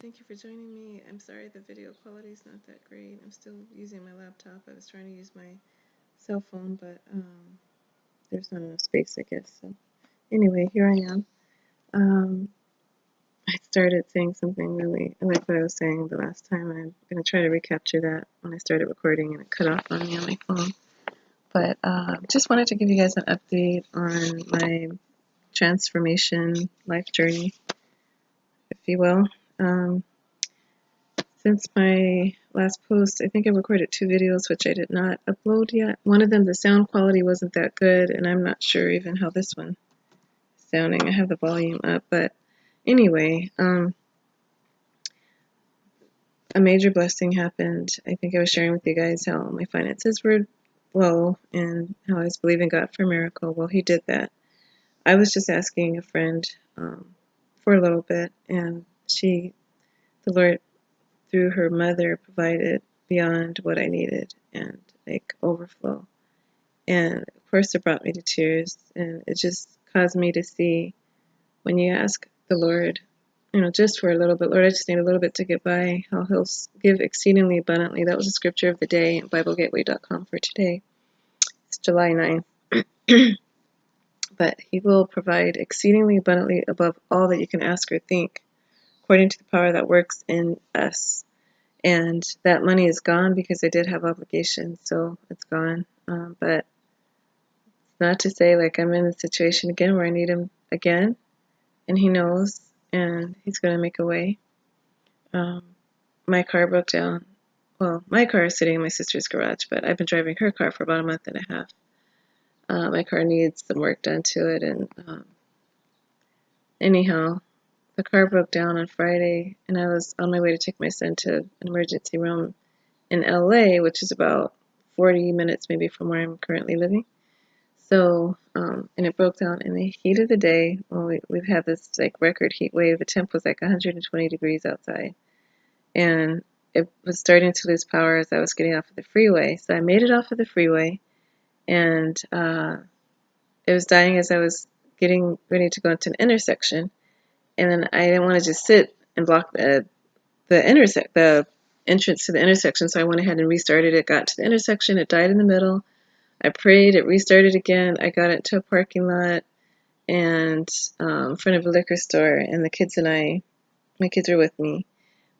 Thank you for joining me. I'm sorry the video quality is not that great. I'm still using my laptop. I was trying to use my cell phone, but there's not enough space, I guess. So anyway, here I am. I started saying something really like what I was saying the last time. I'm going to try to recapture that when I started recording and it cut off on me on my phone. But just wanted to give you guys an update on my transformation life journey, if you will. Since my last post, I think I recorded 2 videos, which I did not upload yet. One of them, the sound quality wasn't that good, and I'm not sure even how this one is sounding. I have the volume up, but anyway, a major blessing happened. I think I was sharing with you guys how my finances were low and how I was believing God for a miracle. Well, He did that. I was just asking a friend for a little bit, and the Lord, through her mother, provided beyond what I needed and like overflow. And of course, it brought me to tears, and it just caused me to see when you ask the Lord, just for a little bit, Lord, I just need a little bit to get by, how He'll give exceedingly abundantly. That was the scripture of the day at BibleGateway.com for today. It's July 9th. But He will provide exceedingly abundantly above all that you can ask or think, according to the power that works in us. And that money is gone because I did have obligations, so it's gone. But not to say like I'm in a situation again where I need Him again, and He knows, and He's going to make a way. My car broke down. Well, my car is sitting in my sister's garage, but I've been driving her car for about a month and a half. My car needs some work done to it, and anyhow, the car broke down on Friday, and I was on my way to take my son to an emergency room in LA, which is about 40 minutes maybe from where I'm currently living. So, and it broke down in the heat of the day. Well, we've had this like record heat wave. The temp was like 120 degrees outside, and it was starting to lose power as I was getting off of the freeway. So I made it off of the freeway, and it was dying as I was getting ready to go into an intersection. And then I didn't want to just sit and block the entrance to the intersection, so I went ahead and restarted it. Got to the intersection, it died in the middle. I prayed, it restarted again. I got into a parking lot and in front of a liquor store, and my kids were with me.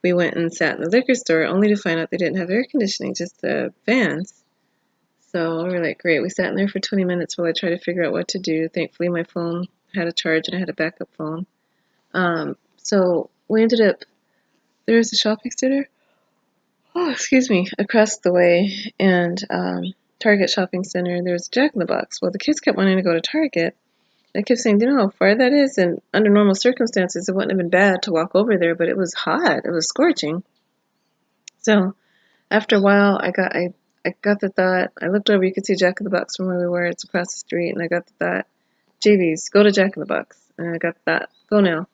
We went and sat in the liquor store only to find out they didn't have air conditioning, just the fans. So we were like, great. We sat in there for 20 minutes while I tried to figure out what to do. Thankfully, my phone had a charge and I had a backup phone. So we ended up, there was a shopping center, across the way, and Target shopping center, there was a Jack in the Box. Well, the kids kept wanting to go to Target. I kept saying, do you know how far that is? And under normal circumstances, it wouldn't have been bad to walk over there, but it was hot. It was scorching. So after a while, I got the thought, I looked over, you could see Jack in the Box from where we were. It's across the street, and I got the thought, JVs, go to Jack in the Box. And I got the thought, go now.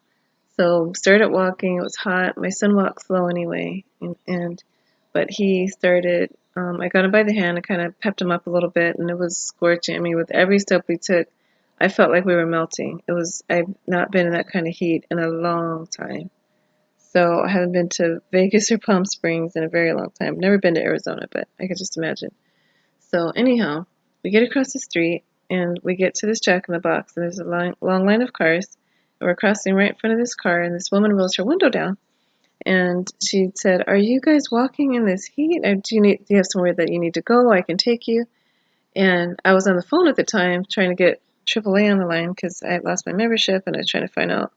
So started walking. It was hot. My son walked slow anyway, but he started. I got him by the hand. I kind of pepped him up a little bit, and it was scorching. I mean, with every step we took, I felt like we were melting. I've not been in that kind of heat in a long time. So I haven't been to Vegas or Palm Springs in a very long time. I've never been to Arizona, but I could just imagine. So anyhow, we get across the street, and we get to this Jack in the Box, and there's a long line of cars. And we're crossing right in front of this car, and this woman rolls her window down. And she said, "Are you guys walking in this heat? Or do you have somewhere that you need to go? I can take you." And I was on the phone at the time trying to get AAA on the line because I had lost my membership, and I was trying to find out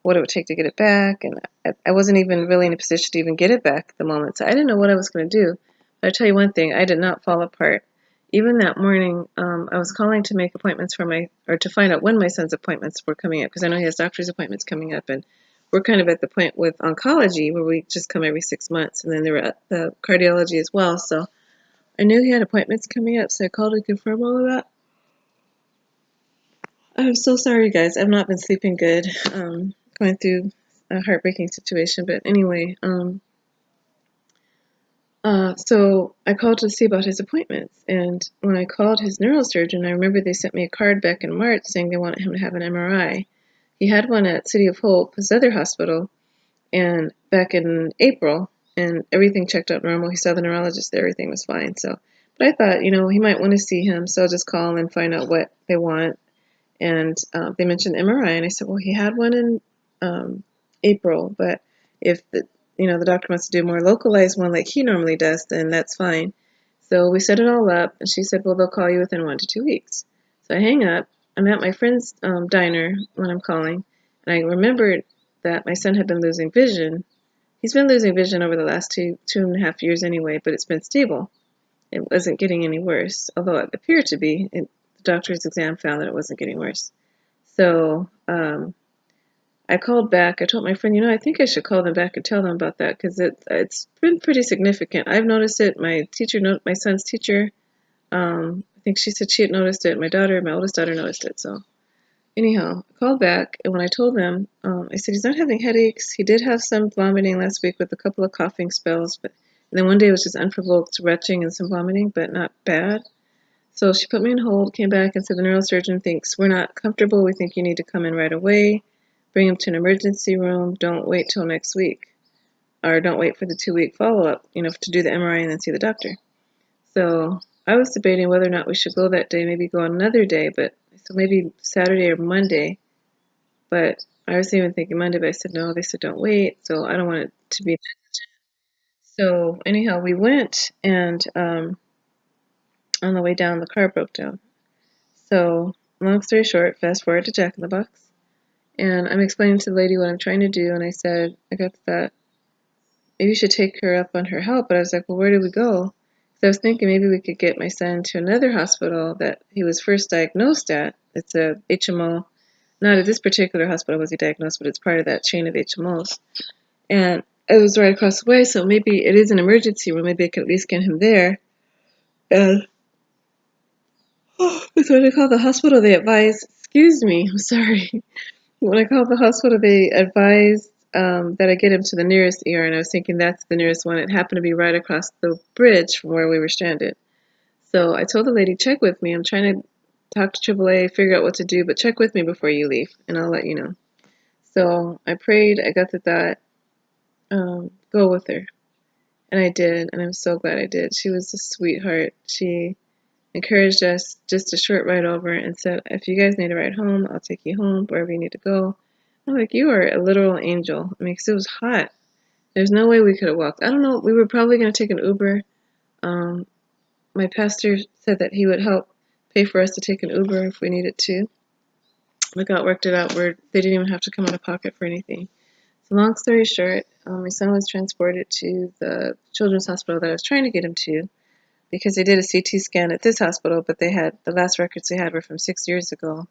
what it would take to get it back. And I wasn't even really in a position to even get it back at the moment, so I didn't know what I was going to do. But I tell you one thing, I did not fall apart. Even that morning, I was calling to make appointments to find out when my son's appointments were coming up, because I know he has doctor's appointments coming up, and we're kind of at the point with oncology where we just come every 6 months, and then there were at the cardiology as well. So I knew he had appointments coming up, so I called to confirm all of that. I'm so sorry, guys. I've not been sleeping good, going through a heartbreaking situation, but anyway, so I called to see about his appointments, and when I called his neurosurgeon, I remember they sent me a card back in March saying they wanted him to have an MRI. He had one at City of Hope, his other hospital, and back in April, and everything checked out normal. He saw the neurologist, everything was fine. So, but I thought, he might want to see him, so I'll just call and find out what they want. And they mentioned MRI, and I said, well, he had one in April, but if the doctor wants to do a more localized one like he normally does, then that's fine. So we set it all up, and she said, well, they'll call you within 1 to 2 weeks. So I hang up. I'm at my friend's diner when I'm calling, and I remembered that my son had been losing vision. He's been losing vision over the last 2.5 years anyway, but it's been stable. It wasn't getting any worse, although it appeared to be. The doctor's exam found that it wasn't getting worse. So I called back. I told my friend, I think I should call them back and tell them about that because it's been pretty significant. I've noticed it. My son's teacher, I think she said she had noticed it. My oldest daughter noticed it. So anyhow, I called back, and when I told them, I said he's not having headaches. He did have some vomiting last week with a couple of coughing spells, and then one day it was just unprovoked retching and some vomiting, but not bad. So she put me on hold, came back and said the neurosurgeon thinks we're not comfortable. We think you need to come in right away. Bring him to an emergency room. Don't wait till next week. Or don't wait for the 2-week follow-up, to do the MRI and then see the doctor. So I was debating whether or not we should go that day, maybe go another day, so maybe Saturday or Monday. But I was even thinking Monday, but I said no. They said don't wait, so I don't want it to be. So anyhow, we went, and on the way down, the car broke down. So long story short, fast forward to Jack in the Box, and I'm explaining to the lady what I'm trying to do, and I said I got that maybe you should take her up on her help. But I was like, well, where do we go? So I was thinking maybe we could get my son to another hospital that he was first diagnosed at. It's a HMO. Not at this particular hospital was he diagnosed, but it's part of that chain of HMOs. And it was right across the way, so maybe it is an emergency room. Maybe I could at least get him there. And so when I called the hospital, they advised, excuse me, I'm sorry. When I called the hospital, they advised that I get him to the nearest ER, and I was thinking that's the nearest one. It happened to be right across the bridge from where we were stranded. So I told the lady, check with me. I'm trying to talk to AAA, figure out what to do, but check with me before you leave, and I'll let you know. So I prayed. I got the thought, go with her. And I did, and I'm so glad I did. She was a sweetheart. She encouraged us just a short ride over and said, if you guys need a ride home, I'll take you home, wherever you need to go. I'm like, you are a literal angel. I mean, 'cause it was hot. There's no way we could have walked. I don't know. We were probably going to take an Uber. My pastor said that he would help pay for us to take an Uber if we needed to. We worked it out where they didn't even have to come out of pocket for anything. So long story short, my son was transported to the children's hospital that I was trying to get him to because they did a CT scan at this hospital, but the last records they had were from 6 years ago,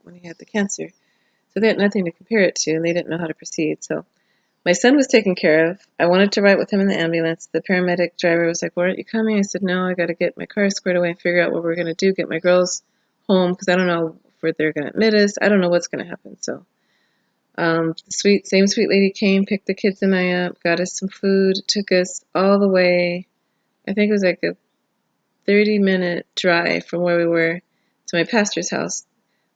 when he had the cancer. So they had nothing to compare it to, and they didn't know how to proceed. So my son was taken care of. I wanted to ride with him in the ambulance. The paramedic driver was like, well, aren't you coming? I said, no, I got to get my car squared away and figure out what we're going to do, get my girls home, because I don't know if they're going to admit us. I don't know what's going to happen. So the same sweet lady came, picked the kids and I up, got us some food, took us all the way. I think it was like a 30-minute drive from where we were to my pastor's house.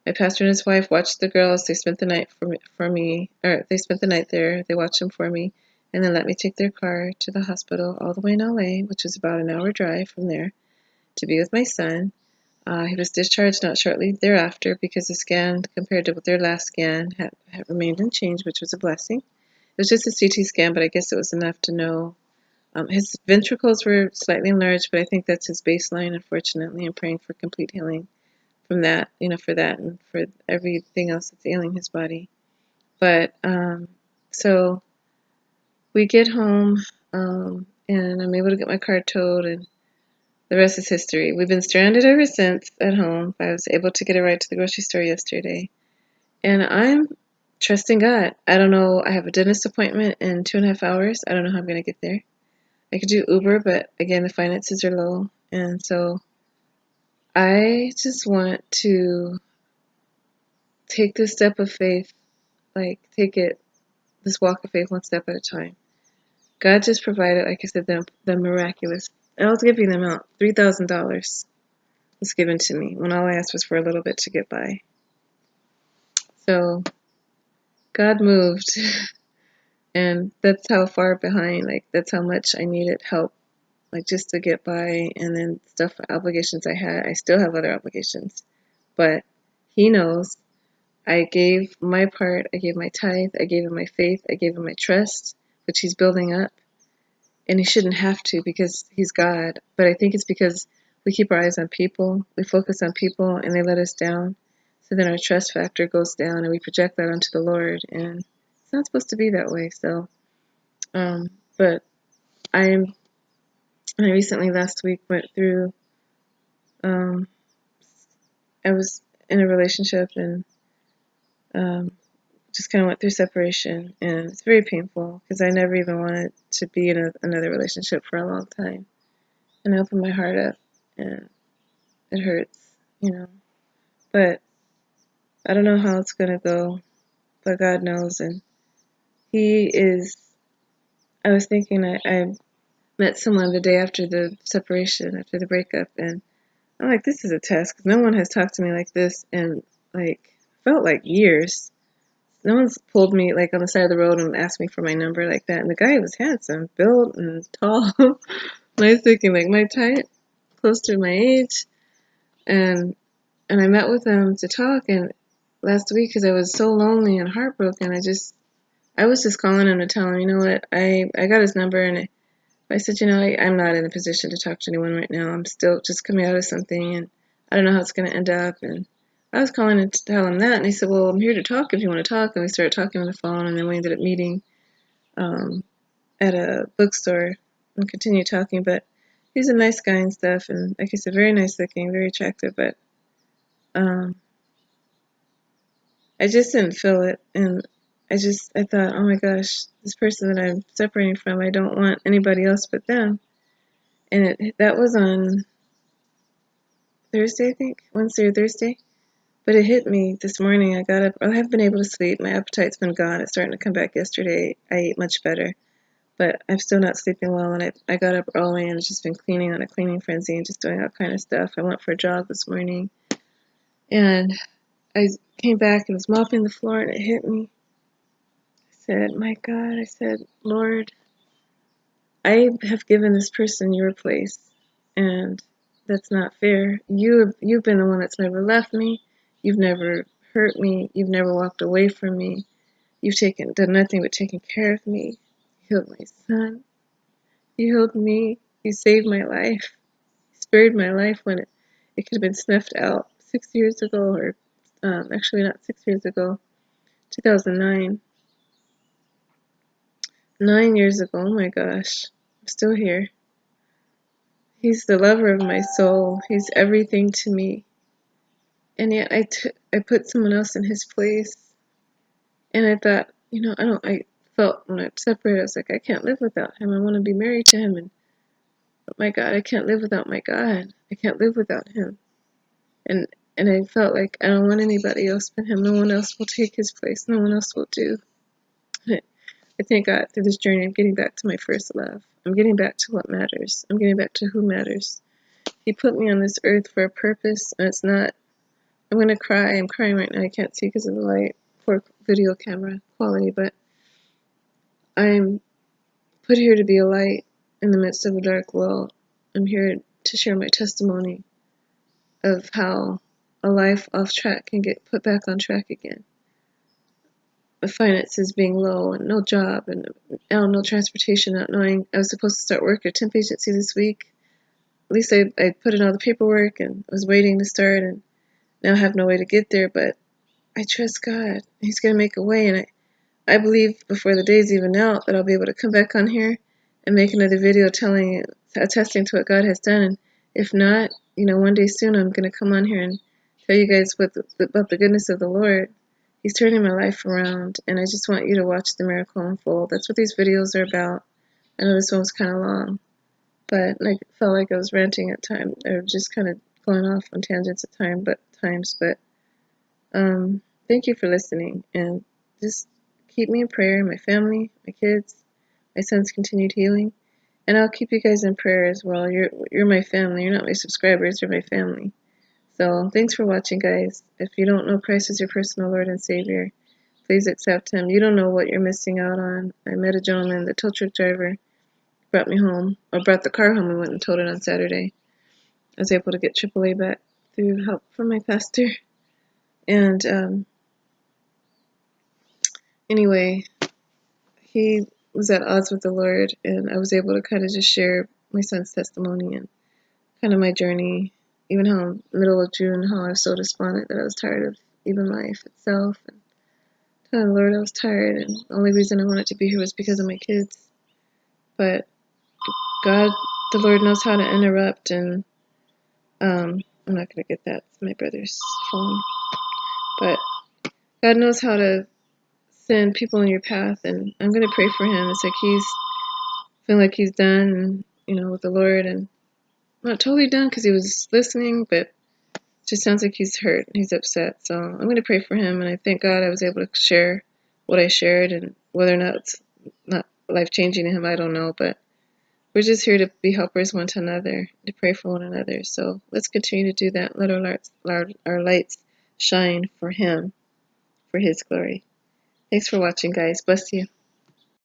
My pastor and his wife watched the girls. They spent the night for me, or they spent the night there. They watched them for me, and then let me take their car to the hospital all the way in LA, which is about an hour drive from there, to be with my son. He was discharged not shortly thereafter because the scan, compared to their last scan, had remained unchanged, which was a blessing. It was just a CT scan, but I guess it was enough to know. His ventricles were slightly enlarged, but I think that's his baseline, unfortunately. I'm praying for complete healing from that, for that and for everything else that's ailing his body. But so we get home, and I'm able to get my car towed, and the rest is history. We've been stranded ever since at home. I was able to get a ride to the grocery store yesterday, and I'm trusting God. I don't know. I have a dentist appointment in 2.5 hours. I don't know how I'm going to get there. I could do Uber, but again, the finances are low, and so I just want to take this step of faith, this walk of faith one step at a time. God just provided, like I said, the miraculous. I'll give you the amount. $3,000 was given to me when all I asked was for a little bit to get by. So God moved. And that's how far behind, like, that's how much I needed help, like, just to get by. And then stuff, obligations I had, I still have other obligations. But he knows I gave my part, I gave my tithe, I gave him my faith, I gave him my trust, which he's building up. And he shouldn't have to because he's God. But I think it's because we keep our eyes on people, we focus on people, and they let us down. So then our trust factor goes down, and we project that onto the Lord, and it's not supposed to be that way. So, but I'm, I recently last week went through. Um, I was in a relationship and just kind of went through separation, and it's very painful because I never even wanted to be in another relationship for a long time. And I opened my heart up, and it hurts, you know. But I don't know how it's gonna go, but God knows. And He is. I was thinking I met someone the day after the separation, after the breakup, and I'm like, this is a test because no one has talked to me like this in, like, felt like years. No one's pulled me like on the side of the road and asked me for my number like that. And the guy was handsome, built and tall. And I was thinking like my type, close to my age, and I met with him to talk. And last week, because I was so lonely and heartbroken, I was just calling him to tell him, you know what, I got his number, and I said, you know, I'm not in a position to talk to anyone right now. I'm still just coming out of something, and I don't know how it's going to end up. And I was calling to tell him that, and he said, well, I'm here to talk if you want to talk. And we started talking on the phone, and then we ended up meeting um, at a bookstore and continued talking. But he's a nice guy and stuff, and like I said, very nice looking, very attractive. But um, I just didn't feel it, and I thought, oh my gosh, this person that I'm separating from, I don't want anybody else but them. And that was on Thursday, I think, Wednesday or Thursday. But it hit me this morning. I got up. I have been able to sleep. My appetite's been gone. It's starting to come back yesterday. I ate much better, but I'm still not sleeping well. And I got up early and just been cleaning on a cleaning frenzy and just doing all kind of stuff. I went for a jog this morning, and I came back and was mopping the floor, and it hit me. I said, my God, I said, Lord, I have given this person your place, and that's not fair. You've been the one that's never left me. You've never hurt me. You've never walked away from me. You've done nothing but taken care of me. You healed my son. You healed me. You saved my life. You spared my life when it could have been snuffed out 6 years ago, or actually not 6 years ago, 2009. 9 years ago. Oh my gosh, I'm still here. He's the lover of my soul. He's everything to me. And yet I put someone else in his place. And I thought, you know, I felt when I separated, I was like, I can't live without him. I want to be married to him. And but my God, I can't live without my God. I can't live without him. And I felt like I don't want anybody else but him. No one else will take his place. No one else will do. I thank God through this journey I'm getting back to my first love. I'm getting back to what matters. I'm getting back to who matters. He put me on this earth for a purpose, and it's not. I'm gonna cry. I'm crying right now. I can't see because of the light, poor video camera quality, but I'm put here to be a light in the midst of a dark world. I'm here to share my testimony of how a life off track can get put back on track again. The finances being low and no job and no transportation, not knowing I was supposed to start work at a temp agency this week. At least I put in all the paperwork and was waiting to start, and now I have no way to get there, but I trust God. He's going to make a way, and I believe before the day's even out that I'll be able to come back on here and make another video attesting to what God has done. And if not, you know, one day soon I'm going to come on here and tell you guys about the goodness of the Lord. He's turning my life around, and I just want you to watch the miracle unfold. That's what these videos are about. I know this one was kind of long, but I felt like I was ranting at times, or just kind of going off on tangents at times. But thank you for listening, and just keep me in prayer, my family, my kids, my son's continued healing, and I'll keep you guys in prayer as well. You're my family. You're not my subscribers. You're my family. So thanks for watching, guys. If you don't know Christ as your personal Lord and Savior, please accept him. You don't know what you're missing out on. I met a gentleman, the tow truck driver, brought me home, or brought the car home. We went and towed it on Saturday. I was able to get AAA back through help from my pastor. And anyway, he was at odds with the Lord, and I was able to kind of just share my son's testimony and kind of my journey, even how middle of June, how I was so despondent that I was tired of even life itself. And telling the Lord I was tired, and the only reason I wanted to be here was because of my kids. But God, the Lord knows how to interrupt, and I'm not going to get that. It's my brother's phone. But God knows how to send people in your path, and I'm going to pray for him. It's like he's feeling like he's done, with the Lord, and not totally done because he was listening, but it just sounds like he's hurt and he's upset. So I'm going to pray for him, and I thank God I was able to share what I shared, and whether or not it's not life-changing to him, I don't know, but we're just here to be helpers one to another, to pray for one another. So let's continue to do that. Let our lights shine for him, for his glory. Thanks for watching, guys. Bless you.